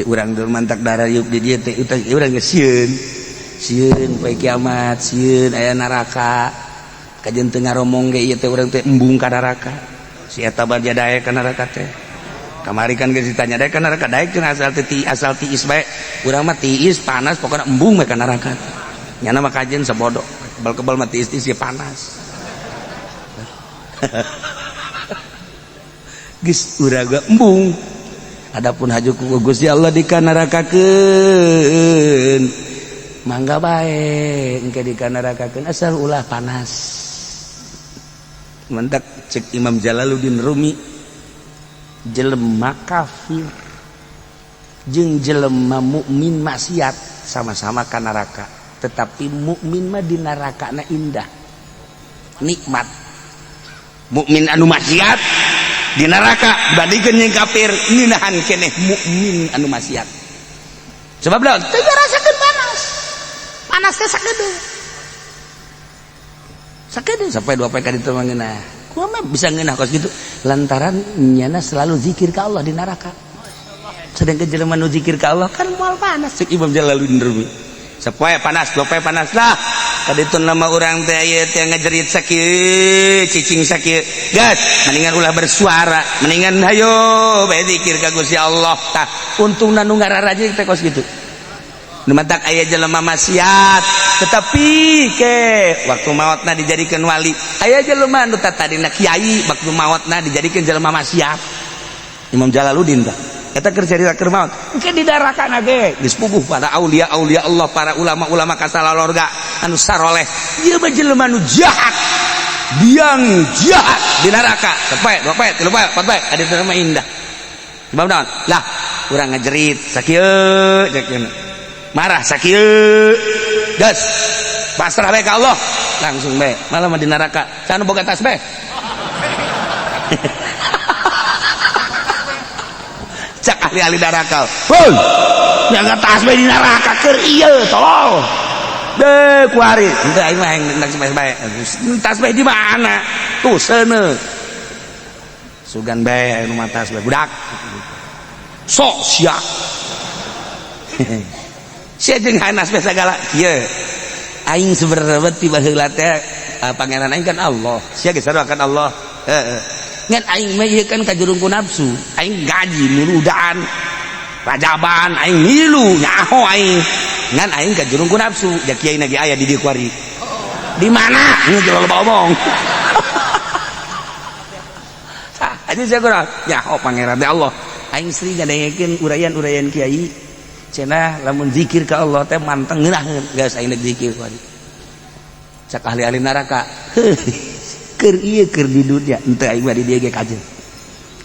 urang dur mantak darah yuk di dieu teh urang geus sieun poe kiamat sieun aya neraka kajen teu ngaromong ge ieu teh urang teh embung ka neraka si eta baja daek ka neraka teh kamari kan geus ditanya daek ka neraka daek jeung asal tiis bae urang mah tiis panas pokona embung bae ka neraka nyana mah kajen sabodo kebal-kebal mah tiis ge panas geus uraga embung. Adapun hajuku Gusti Allah dikanarakakeun mangga bae engke dikanarakakeun asal ulah panas. Mentak cek Imam Jalaluddin Rumi jelema kafir jeung jelema mukmin maksiat sama-sama ka neraka tetapi mukmin mah di nerakana indah nikmat mukmin anu maksiat di neraka dibandingkeun jeung kafir ninahan keneh mukmin anu maksiat sebab naon teu ngarasakeun panas teh sakedeung sampai dua peka ditu mah ngeunah kumaha mah bisa ngeunah kos gitu lantaran nyana selalu zikir ka Allah di neraka sedangkan jelema nu zikir ka Allah kan moal panas cek Imam Jalaluddin Rumi sapoe panas dua poe panas lah kaditun nama urang teh ieu teh ngajerit sakieu cicing sakieu gas mendingan ulah bersuara mendingan hayo bae zikir ka Gusti Allah tah untungna nu ngararaje teh kos kitu nu matak aya jelema maksiat tetapi ke waktu maotna dijadikeun wali aya jelema nu tadina kiai waktu maotna dijadikeun jelema maksiat Imam Jalaluddin tah eta keur carita keur maot engke di darakana ge geus puguh para aulia Allah para ulama-ulama kasalorga anu saroleh ieu mah jelema nu jahat biang jahat di neraka sapoe dua poe tilu poe empat poe adi teh mah indah sebab naon lah urang ngajerit sakieu cekeun marah sakieu gas pasrah bae ka Allah langsung bae malah mah di neraka can boga tas bae cak ahli-ahli neraka hoi nyaga tas bae di neraka keur ieu tolol deh kuari henteu aing mah hendak bae tas bae di mana tuh seuneu sugan bae anu mah tas bae budak sok sia sia jeung hanas bae sagala ieu aing seberapa tiba heula teh pangeran aing kan Allah sia geus sadoakan Allah heeh ngan aing mah ieu kan kajurungku nafsu aing gaji muludaan rajaban aing milu nyaho aing ngan aing kajurungku nafsu da kiai na ge aya di dieu kuari di mana nu jero loba omong aja jago nyaho pangeran teh Allah aing sering ngadengekeun urayan-urayan kiai cenah lamun zikir ka Allah teh manteng ngeunahkeun geus aing zikir kuari cak ahli-ahli neraka keur ieu keur di dunia henteu aing mah di dieu ge kajeun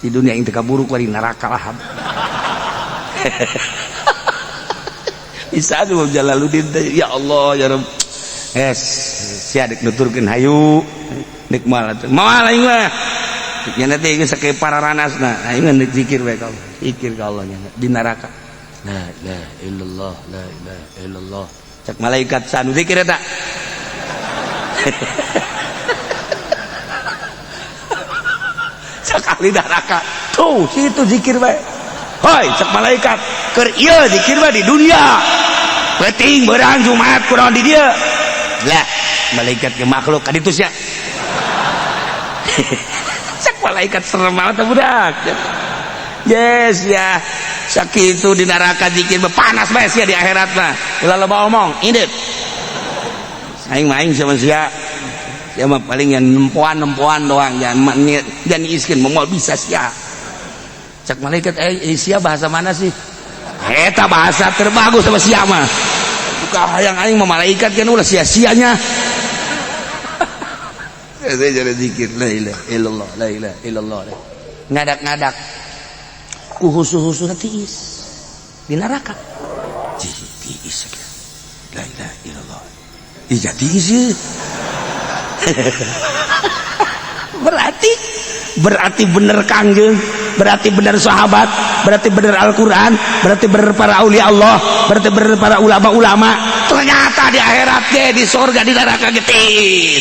di dunia aing teu kaburu ku di neraka lah bisa Imam Jalaluddin teh ya Allah ya Rabb es sia dek nuturkeun hayu dek moal moal aing mah nya teh geus sakeu pararannasna aing mah zikir bae ka Allah zikir ka Allah nya di neraka la ilaha illallah la ilaha illallah cak malaikat sanu zikir eta ahli neraka tuh situ zikir bae hoi cek malaikat keur ieu zikir bae di dunia penting beurang Jumat kunaon di dieu lah malaikat ge makhluk ka ditu sia cek malaikat serem banget budak yes ya sakitu di neraka zikir bae panas bae sia di akhirat mah ulah loba omong indit aing mah aing sama sia ya mah paling yang nempoan doang jangan iskin mau bisa sia cak malaikat sia bahasa mana sih eta bahasa terbagus sama sia mah buka hayang aing mah malaikat kan ulah sia-sianya saya jadi zikir la ilaha illallah la ilaha illallah ngadak-ngadak ku husu-husu tiis di neraka tiis la ilaha illallah iya tiis berarti bener kangjeng berarti bener sahabat berarti bener Al-Quran berarti bener para aulia Allah berarti bener para ulama-ulama ternyata di akhirat ge di surga di neraka gitu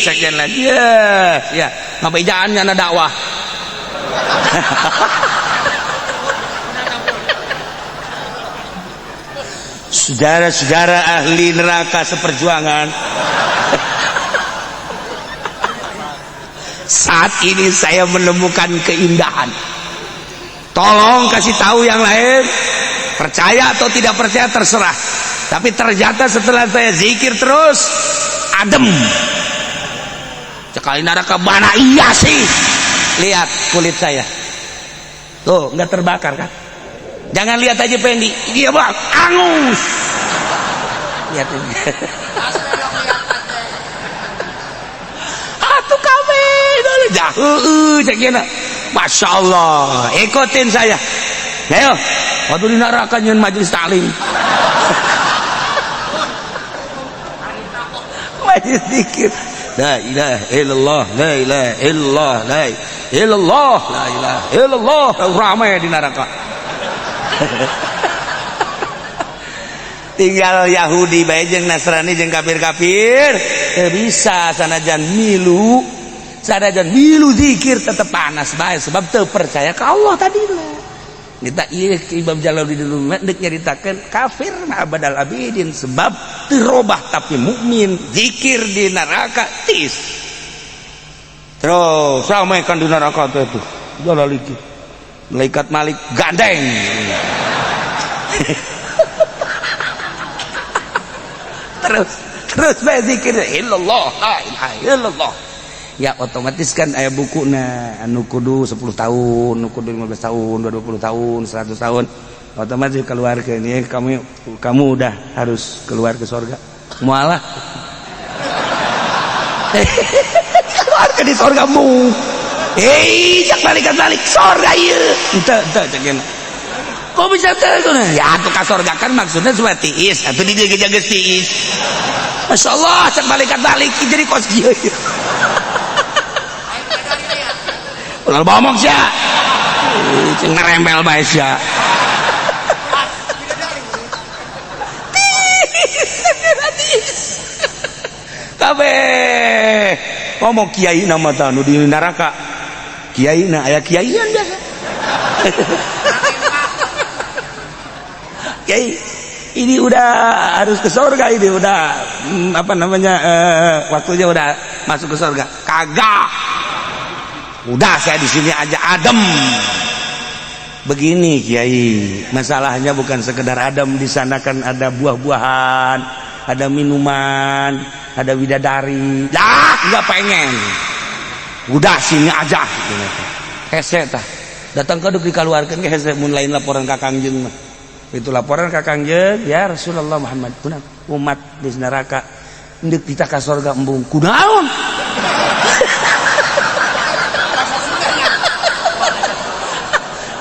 sekian lagi ya ngabejaannya na dakwah saudara-saudara ahli neraka seperjuangan, saat ini saya menemukan keindahan. Tolong kasih tahu yang lain, percaya atau tidak percaya terserah, tapi ternyata setelah saya zikir terus adem. Sekali neraka mana iya sih, lihat kulit saya tuh nggak terbakar kan. Jangan lihat aja Pendi, dia bang angus. Lihat ini. Atuh kami dulu jauh cekina. Masya Allah, ikutin saya. Ayo, waktu di neraka nyen majelis taklim. Majelis zikir. La ilaha illallah, la ilaha illallah, la ilaha illallah, la ilaha illallah. Ramai di neraka. Tinggal Yahudi bae jeung Nasrani jeung kafir-kafir bisa sanajan milu zikir tetap panas bae sebab teu percaya ka Allah tadi lah. Kita ieu Imam Jalaluddin Rumi nyaritakeun kafir mah abadal abidin sebab teu robah tapi mukmin zikir di neraka tis. Terus sampaikan di neraka teh tuh Jalaluddin malaikat Malik gandeng. terus bae zikir illallah la ilaha illallah. Ya otomatis kan aya bukuna anu kudu 10 tahun, anu kudu 15 tahun, 20 tahun, 100 tahun. Otomatis keluarkeun ya kamu udah harus keluar ke surga. Mualah. Keluar ke di surgamu. Jak balik surga ieu. Henteu cekeun. Kok bisa teu? Ya atuh ka surga kan maksudnya supaya tiis, atuh di dieu geus tiis. Masyaallah cek balik jadi kos kieu. Ulah bomong sia. Cing ngerembel bae sia. Kabeh ngomong kiai nama tanu di neraka. Kiai na aya kiaian biasa. Kiai ini udah harus ke surga, ini udah waktunya udah masuk ke surga. Kagak. Udah saya di sini aja adem. Begini Kiai, masalahnya bukan sekedar adem, di sana kan ada buah-buahan, ada minuman, ada bidadari. Lah, enggak pengen. Udah sini aja gitu. Hese tah. Datang ke duk dikaluarkeun ge hese mun lain laporan ka Kangjeng mah. Itu laporan ka Kangjeng, ya Rasulullah Muhammad punah umat di neraka endeup kita ka surga embung. Kunaon?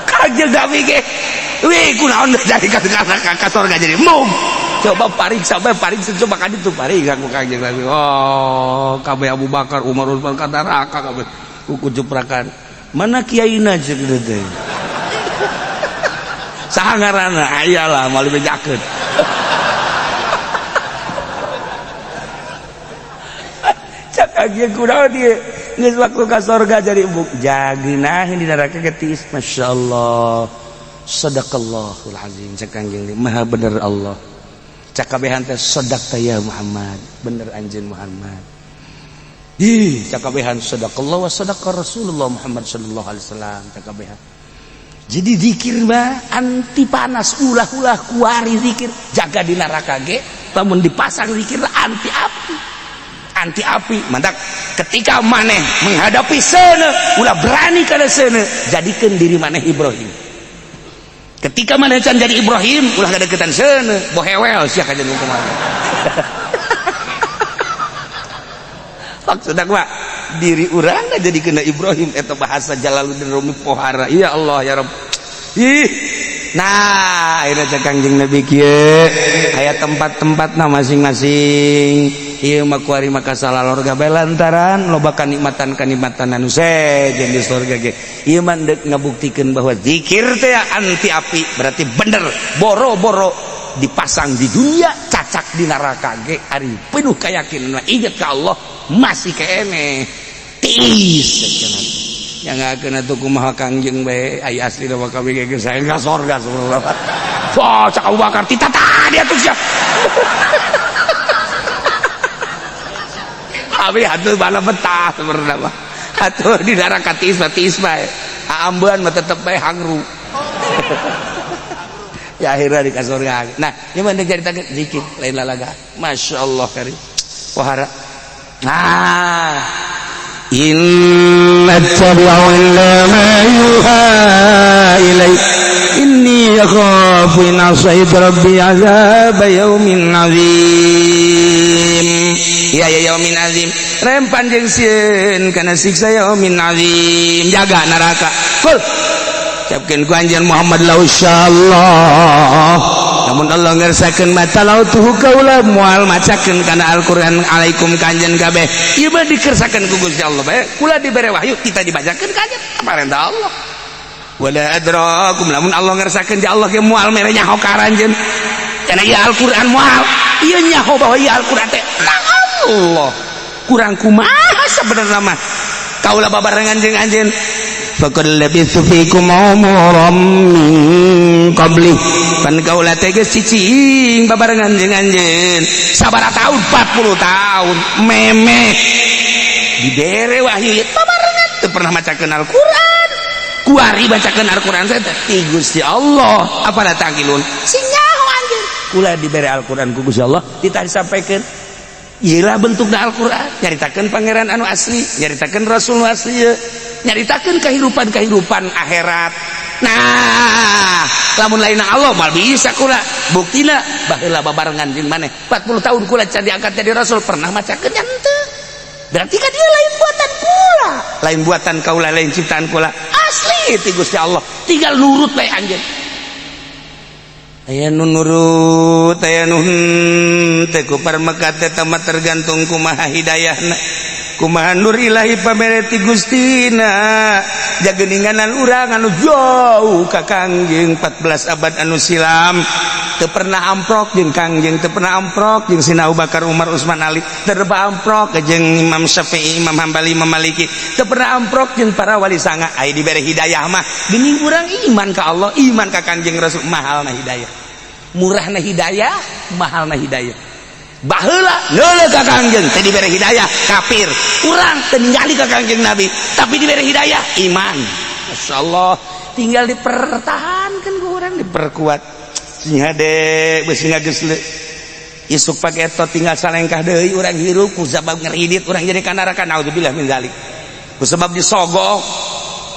Kangjeng Nabi ge, wih kunaon dari ka surga jadi embung. Coba pariksa coba ka ditu pariksa ku Kangjeng Nabi. Oh, kabeh Abu Bakar, Umar, Utsman ka neraka kabeh. Ku jeprakan. Mana kiaina ceuk teh? Saha ngaranna? Ayalah malu bejakeun. Cak ageun kunaon dieu? Geus waktu ka surga jadi embung. Jageunah di neraka geus masyaallah. Sadaqallahul azim. Cak Kangjeng maha bener Allah. Cak kabehan teh sadaqta ya Muhammad. Bener anjeun Muhammad. Cak kabehan sadaqallah wa sadaqa Rasulullah Muhammad sallallahu alaihi wasallam. Cak kabehan. Jadi zikir mah anti panas, ulah-ulah kuari zikir. Jaga di neraka ge lamun dipasang zikir anti api. Mantap. Ketika maneh menghadapi seuneu, ulah berani kana seuneu, jadikeun diri maneh Ibrahim. Ketika maneh can jadi Ibrahim, ulah ngadeukeutan seuneu, bohewel sia ka jeung kumaha. Maksudna mah diri urang jadi kena Ibrahim eta bahasa Jalaluddin Rumi pohara. Ya Allah ya Rabb. Nah, ayeuna cek Kangjeng Nabi kieu aya tempat-tempatna masing-masing. Ieu mah kuari maka salalorga bae lantaran loba kanikmatan anu sejen di surga ge. Ieu mah ngabuktikeun bahwa zikir teh anti api, berarti bener boro-boro dipasang di dunia, cacak di neraka ge ari penuh keyakinan inget ka Allah masih kene tis cenah yang akeun atuh kumaha Kangjeng bae ai asli mah kami ge saya ka surga subhanallah. Wah cak Abu Bakar titatan dia tuh siap. Abi atuh bala betah sebenarnya mah. Atuh di neraka tisma ambean mah tetep bae hangru. Ya akhirnya di surga. Nah, yang mana jadi takut zikir lain lalaga. Masya Allah karim. Wahara. Nah, inna tabi'u illa ma yuha ilai. Inni akhafu in asaitu rabbi azab yaumin azim. Ya yaumin azim. Rempan jeung sieun kana siksa yaumin azim. Jaga neraka. Kul. Ucapkeun ku anjeun Muhammad la insyaallah. Namun Allah ngersakeun mata lautuhu kaula moal macakeun kana Al-Qur'an alaikum kanjen kabeh. Ieu mah dikersakeun ku Gusti Allah bae. Kula dibere wahyu kita dibacakeun ka anjeun parentah Allah. Wala adrakum lamun Allah ngersakeun di Allah ge moal mere nyaho ka anjeun. Kana ieu Al-Qur'an moal. Ieu nyaho bahwa ieu Al-Qur'an teh Allah. Kurang kumaha sabenerna mah. Kaula babarengan jeung anjeun. Faqad labithu fikum umuram min qabli. Pan kaula teh geus cicing babarengan jeung anjeun. Sabaraha taun? 40 tahun. Memeh. Dibere wahyu babarengan teu pernah macakeun Al-Qur'an. Kuari bacakeun Al-Qur'an teh ti Gusti Allah. Apana tangilun? Sing nyaho anjeun. Kula dibere Al-Qur'an ku Gusti Allah, ditah disampaikeun. Iyalah bentukna Al-Qur'an, nyaritakeun pangeran anu asli, nyaritakeun rasul asli, nyaritakeun kehidupan akhirat. Nah, lamun lainna Allah mal bisa kula. Buktina baheula babarengan jeung maneh 40 tahun kula can diangkat jadi rasul pernah macakeun nya henteu. Berarti kan dia lain buatan kula. Lain buatan kaula, lain ciptaan kula. Asli ti Gusti Allah. Tinggal nurut bae anjeun. Aya nu nurut, aya nu henteu ku parmekat eta mah tergantung kumaha hidayahna. Kumaha nur ilahi pamere ti Gustina. Jageuninganan urang anu jauh ka Kangjeng 14 abad anu silam. Teu pernah amprok jeung Kangjeng, teu pernah amprok jeung Sina Abu Bakar, Umar, Utsman, Ali. Teu pernah amprok jeung Imam Syafi'i, Imam Hambali, Imam Maliki. Teu pernah amprok jeung para wali sanga. Aya dibere hidayah mah geuning urang iman ka Allah, iman ka Kangjeng Rasul, mahalna hidayah. Murahna hidayah, mahalna hidayah. Baheula neuleuh ka Kangjeng teh dibere hidayah kafir. Urang teu ningali ka Kangjeng Nabi tapi dibere hidayah iman. Masyaallah, tinggal dipertahankeun ku urang, diperkuat. Sing hade geus ngageusleuk. Isuk pake etot tinggal salengkah deui urang hirup ku sabab ngeridit urang jadi ka neraka naudzubillah min zalik. Ku sabab disogok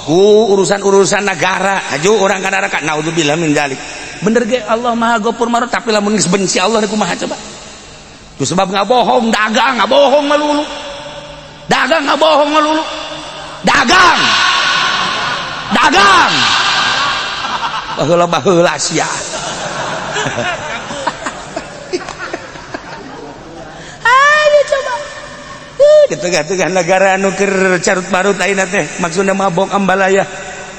ku urusan-urusan negara aju urang ka neraka naudzubillah min zalik. Bener ge Allah Maha Ghafur Marut tapi lamun geus benci Allah kumaha coba? Ku sebab ngabohong, dagang ngabohong melulu. Dagang ngabohong melulu. Dagang. Dagang. Baheula sia. Ayo coba. Ketengah-tengah negara anu keur carut-marut ayeuna teh maksudna mabok ambalaya.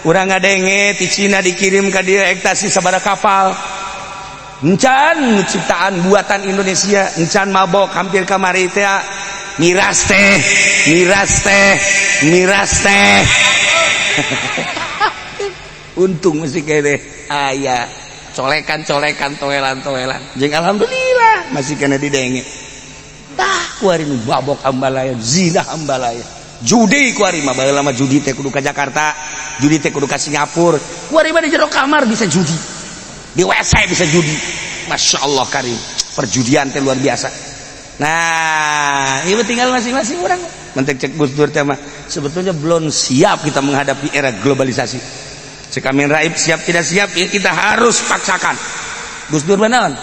Urang ngadenge ti Cina dikirim ka dieu ekstasi sabaraha kapal. Encan ciptaan buatan Indonesia, encan mabok hampir kamari teh miras teh. Untung masih kene aya colekan toelan. Jeung alhamdulillah masih kena didenge. Tah kuari nu mabok ambalaya, zina ambalaya. Judi kuari mah baheula mah judi teh kudu ka Jakarta, judi teh kudu ka Singapura. Kuari mah di jero kamar bisa judi. Di WC bisa judi. Masya Allah karim, perjudian teh luar biasa. Nah, ini tinggal masing-masing orang. Mentek cek Gus Dur teh mah sebetulnya belum siap kita menghadapi era globalisasi. Cek Amin Raib siap tidak siap ya kita harus paksakan. Gus Dur benaon?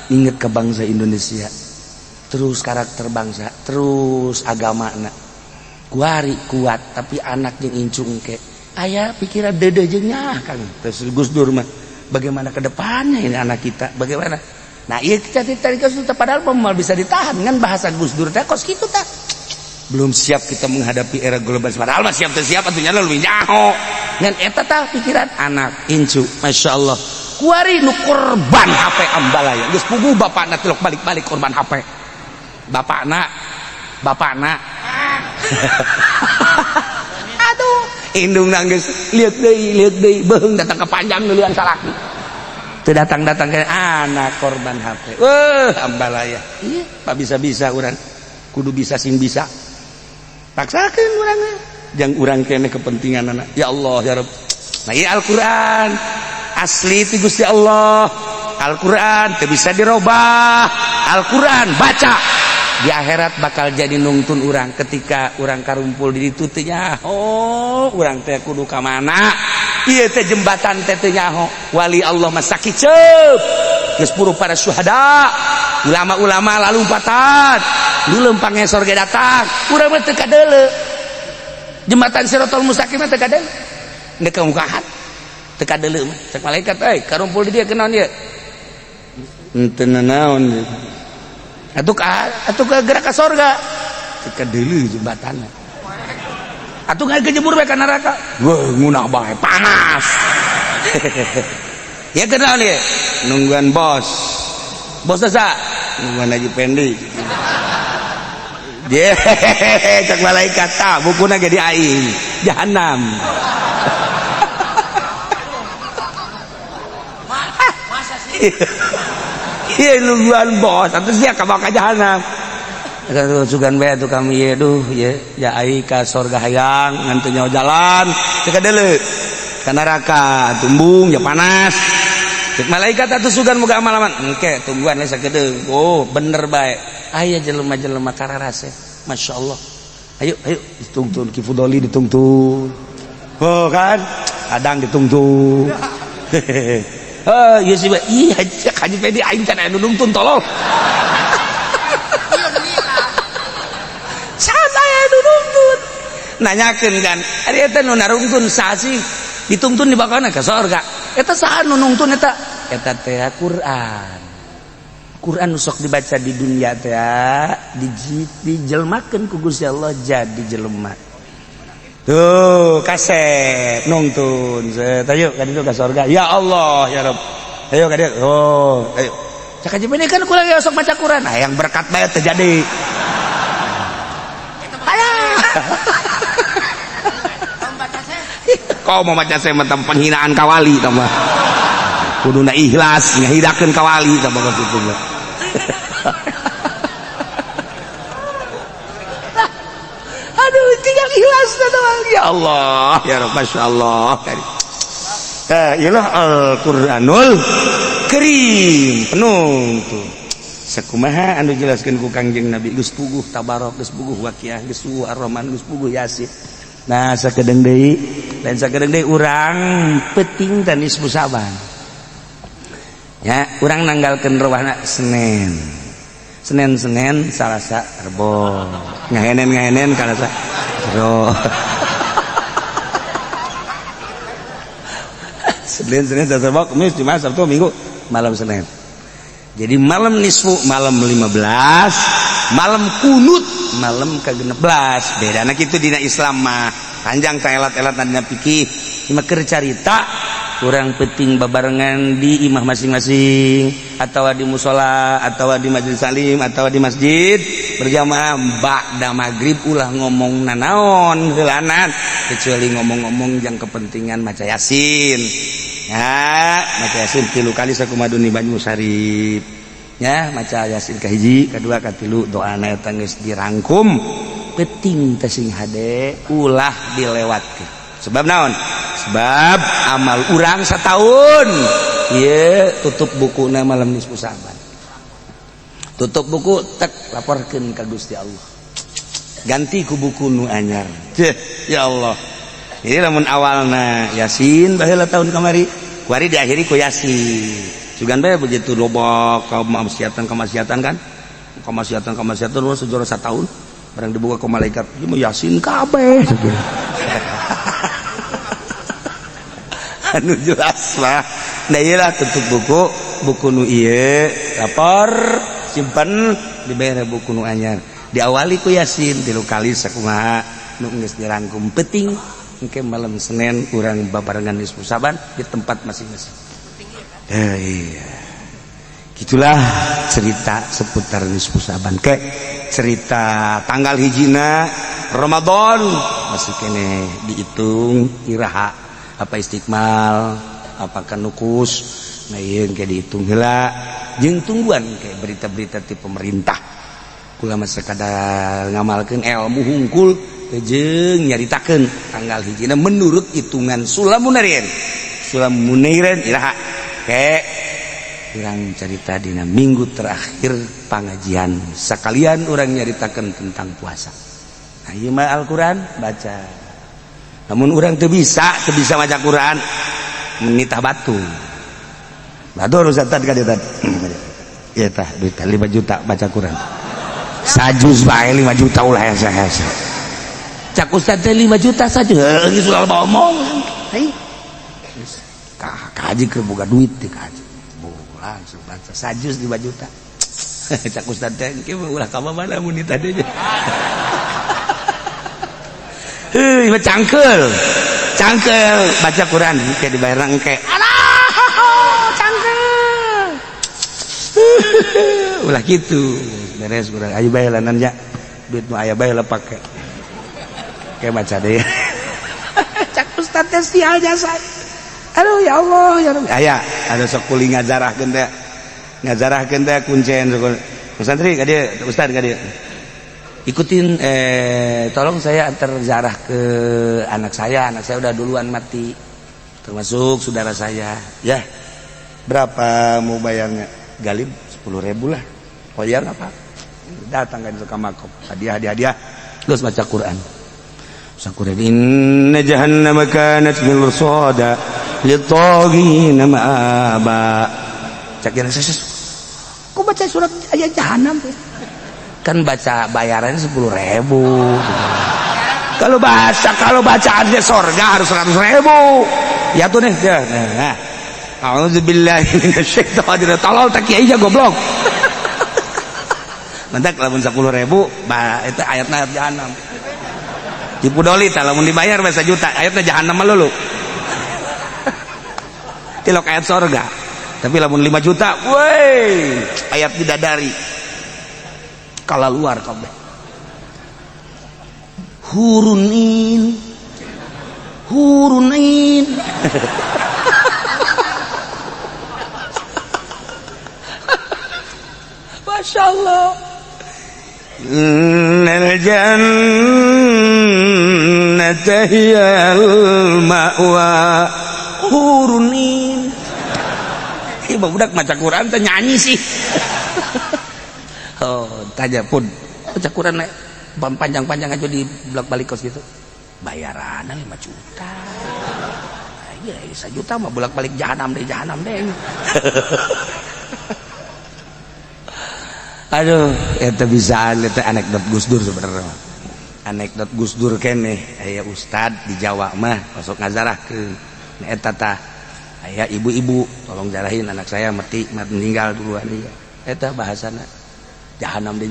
Ingat ke bangsa Indonesia. Terus karakter bangsa, terus agamana. Kuari kuat tapi anak yang incung ke. Aya pikiran dede jeung nyah Kang. Terus Gus Dur mah bagaimana ke depannya ini anak kita, bagaimana? Nah, iya kita tadi padahal pemal bisa ditahan kan bahasa Gus Dur teh kos kitu teh. Belum siap kita menghadapi era globalisasi. Padahal mah siap teh siap atunya leuwih nyaho. Ngan eta tah pikiran anak incu, masyaallah. Kuari nu korban HP ambalaya. Geus puguh bapakna tilok balik-balik korban HP. Bapakna. Aduh, indung nangis, lihat deui, beung datang ke panjang nulian salaki. teu datang-datang ke anak korban HP. Ambalaya. Iya, pak bisa-bisa urang. Kudu bisa sing bisa. Paksakeun urang. Jang urang kene kepentingan anak. Ya Allah ya Rabb. Nah, ieu Al-Qur'an. Asli ti Gusti Allah. Al-Quran bisa dirubah. Al-Quran baca di akhirat bakal jadi nungtun orang ketika orang karumpul di ditu teh nyaho orang teh kudu ka mana ieu teh jembatan teh teu nyaho wali Allah mah sakiceup geus puru para syuhada ulama-ulama lalumpatan dulem pangesor ge datang urang mah teu kadeuleu jembatan Siratal Mustaqim teh kadeuleu nggak kemukahan teu kadeuleu mah cek malaikat karumpul di dieu kenaon ieu ente naon atuh ke gerak ka sorga teka deuleu jembatanna atuh ngajebur bae ka neraka wah ngunah bae panas ya kenaon ieu nungguan bos asa nungguan Haji Pendi dia cek malaikat tah bukuna ge di aing jahanam masa sih iya nungguan bos atau dia kabak ka jahanam sugan bae atuh kami ye duh ye ya ai ka surga hayang ngan teu nyaho jalan teu kadeuleu ka neraka tumbung ya panas cek malaikat atuh sugan muga amalaman engke tungguan we sakedeung oh bener bae aya jelema-jelema kararase masyaallah ayo ditungtun Ki Fudoli ditungtun oh kan kadang ditungtun iya sih Pak. Iya Haji Pedi aing can anu nungtun tolol. Sana anu nungtun. Nanyakeun kan, ari eta nu narungtun saha sih? Ditungtun di bakana ka surga. Eta saha nu nungtun eta? Eta teh Quran. Quran nu sok dibaca di dunia teh dijelmakeun ku Gusti Allah jadi jelema. Tuh kaset nungtun ayo ka ditu ka surga ya Allah ya Rabb ayo ka ditu oh ayo cak aja ini kan kurang ya sok maca Quran nah yang berkat bae terjadi kau mau baca saya tentang penghinaan kawali tambah kuduna ikhlas ngahidakeun kawali tambah kitu tinggal ikhlas teman ya Allah ya Rabb masyaallah ialah Al-Qur'anul Karim penuh tuh sakumaha anu jelaskeun ku Kangjeng Nabi geus puguh tabarok geus puguh waqiah geus puguh ar-rahman geus puguh yasin nah sakedeung deui lain sakedeung deui urang peuting teh nisfu Saban ya urang nanggalkeun rawahna Senin Salasa Rebo ngahenen Kalasa Ro Senin Selasa Rabu Kamis Jumat Sabtu Minggu malam Senin jadi malam nisfu malam 15 malam kunut malam ke-16 bedana kitu dina Islam mah panjang ka elat-elat dina fikih mah keur carita kurang penting babarengan di imah masing-masing atau di musola atau di majelis salim atau di masjid berjamaah ba'da maghrib ulah ngomong nanaon heulanan kecuali ngomong-ngomong yang kepentingan maca yasin ya maca yasin 3 kali sakumadun di Banyu Sarip ya maca yasin kahiji kadua katilu doana eta geus dirangkum penting teh sing hade ulah dilewatkeun sebab naon sebab amal urang setahun ieu tutup bukuna malam nisfu Saban tutup buku tek laporkeun ka Gusti Allah ganti ku buku nu anyar ya Allah ini lamun awalna yasin baheula tahun kamari kuari diakhiri ku yasin sugan bae begitu lobok kamaksiatan kan kamaksiatan sejarah satahun barang dibuka ku malaikat ieu mah yasin kabeh anu jelas mah nah iyalah tutup buku nu ieu lapor simpen dibere buku nu anyar diawali ku yasin 3 kali sakumaha nu geus dirangkum penting engke malam Senin urang babarengan nisfu Saban di tempat masing-masing iya gitulah cerita seputar nisfu Saban ke cerita tanggal hijina Ramadan masih kene dihitung iraha apa istiqmal apakah nukus nah ieu ke dihitung heula jeung tungguan kayak berita-berita ti pemerintah kula mah sekadar ngamalkeun ilmu hungkul jeung nyaritakeun tanggal hijina menurut hitungan Sulamunairen iraha kayak urang cerita dina minggu terakhir pangajian sekalian urang nyaritakeun tentang puasa. Nah ieu mah Al-Qur'an baca. Namun urang teu bisa maca Quran menitah batu. Batur Ustaz ka dieu teh. Ieu tah duit 5 juta baca Quran. Sajuz bae 5 juta ulah hese-hese. Cak Ustaz teh 5 juta saja. Geus ulah ngomong. Hei. Kaji keur boga duit teh kaji. Langsung baca sajuz 5 juta. Cak Ustaz teh engke ulah ka mana mun ditah deui. Heuh, cangkeul baca Quran ke dibayar engke. Alah, cangkeul. Ulah kitu. Beres urang aya bae lanan nya. Duit nu aya bae lah pake. Ke baca deui. Cak Ustaz teh sial jasa. Aduh ya Allah ya Rabbi. Ada sok kuli ngazarahkeun teh kuncen santri ka dieu Ustaz ka dieu. Ikutin tolong saya antar zarah ke anak saya udah duluan mati termasuk saudara saya ya. Berapa mau bayarnya? Galib 10.000 lah. Bayar apa? Datang kan ke makom. Hadiah terus baca Quran. Sakurin inna jahannama kanat mirsada lit-taghina ma'aba. Cak yang sesus. Kok baca surat ayat jahanam tuh? Kan baca bayarannya 10.000. Kalau bacaan dia surga harus 100.000. Ya tuh nih. Nah. A'udzubillahi minasyaitonir rajim. Tolol tak kiai aja goblok. Mentak lamun 10.000, itu ayatna ayat jahanam. Tipu doli tah lamun dibayar basa juta, ayatna jahanam mah lulu. Tilok ayat surga. Tapi lamun 5 juta, woi, ayat bidadari. Kala luar kabeh. Hurunin. Masya Allah. Innal jannata hiyal ma'wa hurunin. Ibu budak maca Quran teh nyanyi sih. Oh, tanya pun baca Quran panjang-panjang aja di bolak-balik kos gitu. Bayaran 5 juta. Iya, 1 juta mah bolak-balik jahanam deh. Aduh, eta bisa eta anekdot Gus Dur sebenarnya. Anekdot Gus Dur keneh aya ustad di Jawa mah masuk ngazarahkeun. Eta tah aya ibu-ibu tolong jarahin anak saya mati meninggal duluan ieu. Eta bahasana jahanam deh.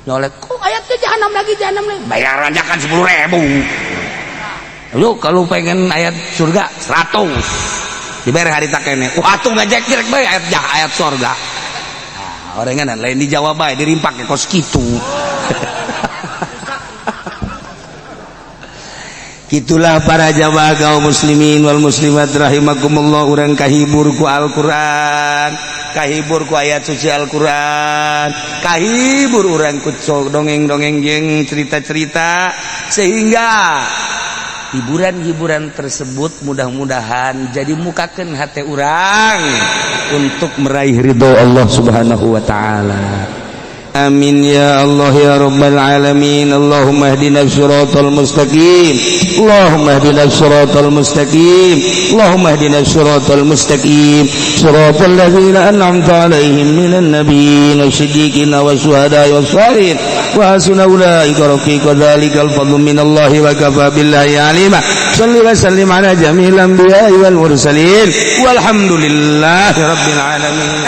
Nyolek kok ayatnya jahanam lagi. Bayarannya kan 10.000. Lu kalau pengen ayat surga 100. Dibayar hari tak kene. Atuh ngajak direk bae ayat surga. Orengan lain dijawab bae dirimpak ke kos kitu. Itulah para jamaah kaum muslimin wal muslimat rahimakumullah, urang kahibur ku Al-Qur'an, kahibur ku ayat suci Al-Qur'an, kahibur urang ku dongeng-dongeng jeung cerita-cerita, sehingga hiburan-hiburan tersebut mudah-mudahan jadi mukakeun hati urang untuk meraih ridho Allah Subhanahu wa taala. Amin ya Allah ya rabbal alamin. Allahumma hdina siratal mustaqim. Allahumma hdina siratal mustaqim. Allahumma hdina siratal mustaqim. Siratal ladzina an'amta 'alaihim minan nabiyyin wasiddiqin wasyuhada'i wassalihin wa hasuna ulaika rafiqa. Dzalikal fadlu minallahi wa kafa billahi 'alima. Shalli wa sallim ala jami'il anbiya'i wal mursalin walhamdulillahi rabbil alamin.